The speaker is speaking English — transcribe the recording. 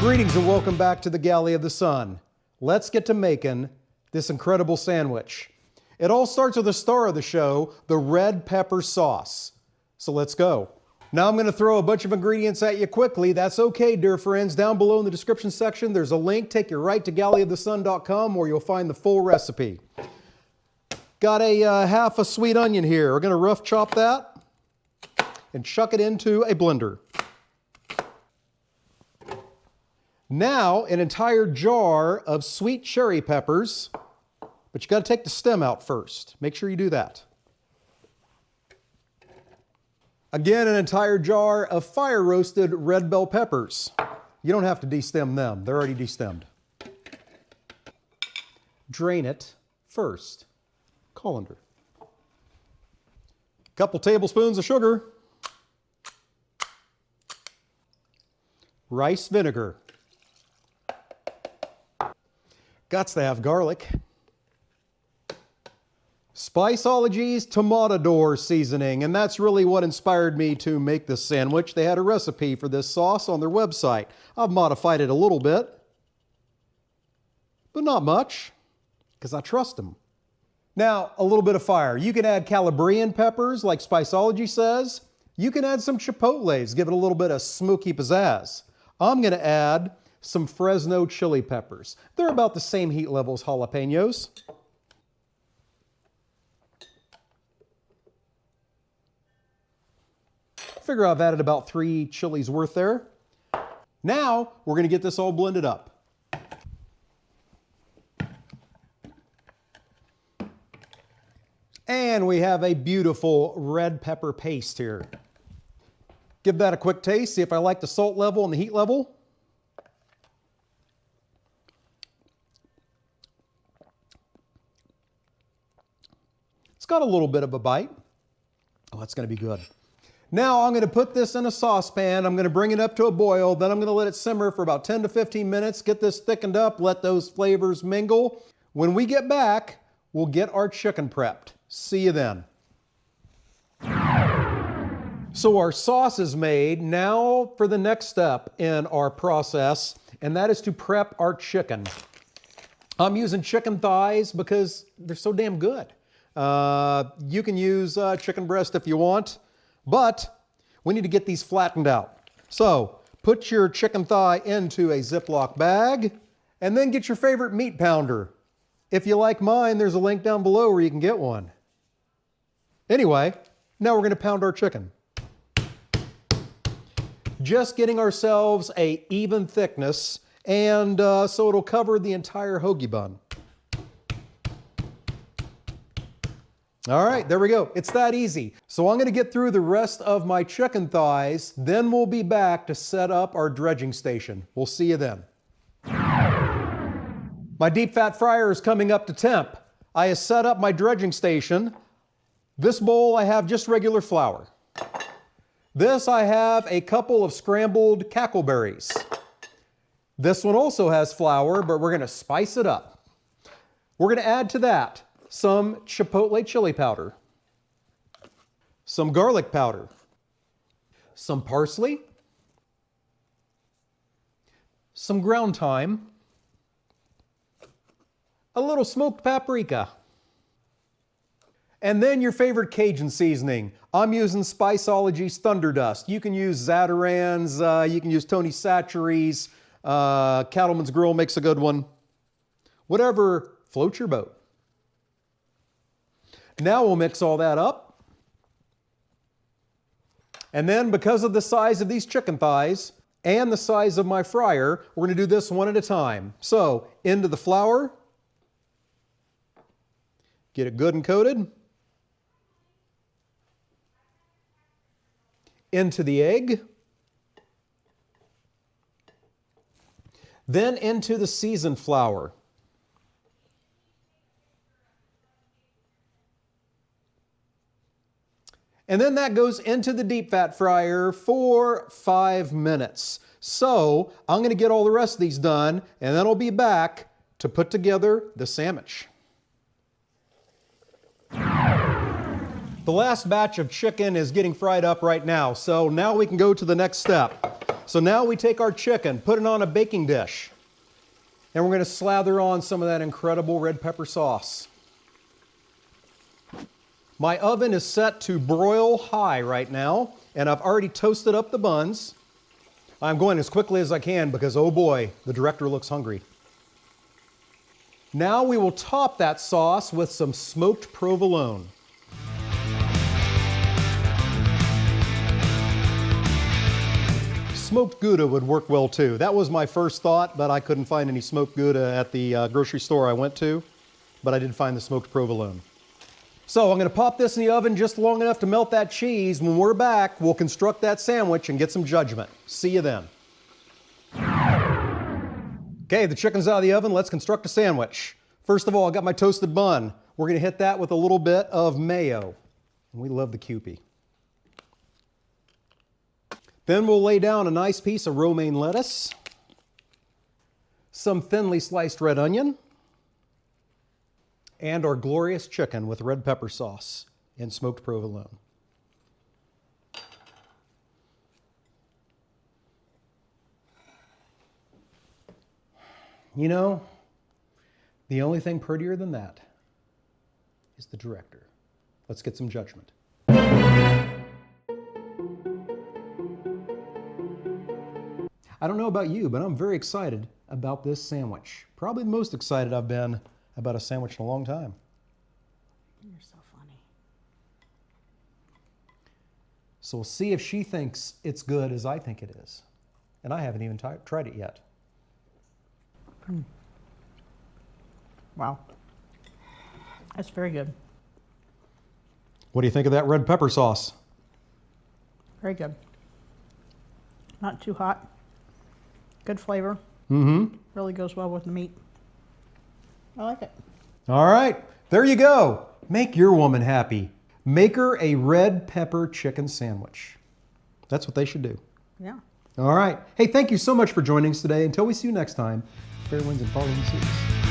Greetings and welcome back to the Galley of the Sun. Let's get to making this incredible sandwich. It all starts with the star of the show, the red pepper sauce. So let's go. Now I'm going to throw a bunch of ingredients at you quickly. That's okay, dear friends. Down below in the description section, there's a link. Take you right to galleyofthesun.com where you'll find the full recipe. Got a half a sweet onion here. We're going to rough chop that and chuck it into a blender. Now, an entire jar of sweet cherry peppers, but you got to take the stem out first. Make sure you do that. Again, an entire jar of fire-roasted red bell peppers. You don't have to destem them. They're already destemmed. Drain it first. Colander. A couple tablespoons of sugar. Rice vinegar. Gots to have garlic. Spiceology's Tomatador seasoning, and that's really what inspired me to make this sandwich. They had a recipe for this sauce on their website. I've modified it a little bit, but not much, because I trust them. Now, a little bit of fire. You can add Calabrian peppers, like Spiceology says. You can add some chipotles, give it a little bit of smoky pizzazz. I'm going to add some Fresno chili peppers. They're about the same heat level as jalapenos. Figure I've added about 3 chilies worth there. Now, we're going to get this all blended up. And we have a beautiful red pepper paste here. Give that a quick taste, see if I like the salt level and the heat level. It's got a little bit of a bite. Oh, that's going to be good. Now I'm going to put this in a saucepan. I'm going to bring it up to a boil. Then I'm going to let it simmer for about 10 to 15 minutes. Get this thickened up. Let those flavors mingle. When we get back, we'll get our chicken prepped. See you then. So our sauce is made. Now for the next step in our process, and that is to prep our chicken. I'm using chicken thighs because they're so damn good. You can use chicken breast if you want, but we need to get these flattened out. So put your chicken thigh into a Ziploc bag and then get your favorite meat pounder. If you like mine, there's a link down below where you can get one. Anyway, now we're going to pound our chicken. Just getting ourselves an even thickness, and so it'll cover the entire hoagie bun. All right, there we go. It's that easy. So I'm going to get through the rest of my chicken thighs, then we'll be back to set up our dredging station. We'll see you then. My deep fat fryer is coming up to temp. I have set up my dredging station. This bowl I have just regular flour. This I have a couple of scrambled cackleberries. This one also has flour, but we're going to spice it up. We're going to add to that some chipotle chili powder, some garlic powder, some parsley, some ground thyme, a little smoked paprika, and then your favorite Cajun seasoning. I'm using Spiceology's Thunder Dust. You can use Zatarain's, you can use Tony Chachere's, Cattleman's Grill makes a good one. Whatever floats your boat. Now we'll mix all that up. And then because of the size of these chicken thighs and the size of my fryer, we're going to do this one at a time. So into the flour, get it good and coated. Into the egg. Then into the seasoned flour. And then that goes into the deep fat fryer for 5 minutes. So I'm going to get all the rest of these done, and then I'll be back to put together the sandwich. The last batch of chicken is getting fried up right now, so now we can go to the next step. So now we take our chicken, put it on a baking dish, and we're going to slather on some of that incredible red pepper sauce. My oven is set to broil high right now, and I've already toasted up the buns. I'm going as quickly as I can because, oh boy, the director looks hungry. Now we will top that sauce with some smoked provolone. Smoked Gouda would work well too. That was my first thought, but I couldn't find any smoked Gouda at the grocery store I went to, but I did find the smoked provolone. So I'm going to pop this in the oven just long enough to melt that cheese. When we're back, we'll construct that sandwich and get some judgment. See you then. Okay, the chicken's out of the oven. Let's construct a sandwich. First of all, I got my toasted bun. We're going to hit that with a little bit of mayo. We love the Kewpie. Then we'll lay down a nice piece of romaine lettuce, some thinly sliced red onion, and our glorious chicken with red pepper sauce and smoked provolone. You know, the only thing prettier than that is the director. Let's get some judgment. I don't know about you, but I'm very excited about this sandwich. Probably the most excited I've been about a sandwich in a long time. You're so funny. So we'll see if she thinks it's good as I think it is. And I haven't even tried it yet. Wow. That's very good. What do you think of that red pepper sauce? Very good. Not too hot. Good flavor. Mm-hmm. Really goes well with the meat. I like it. All right, there you go. Make your woman happy. Make her a red pepper chicken sandwich. That's what they should do. Yeah. All right. Hey, thank you so much for joining us today. Until we see you next time, fair winds and following the seas.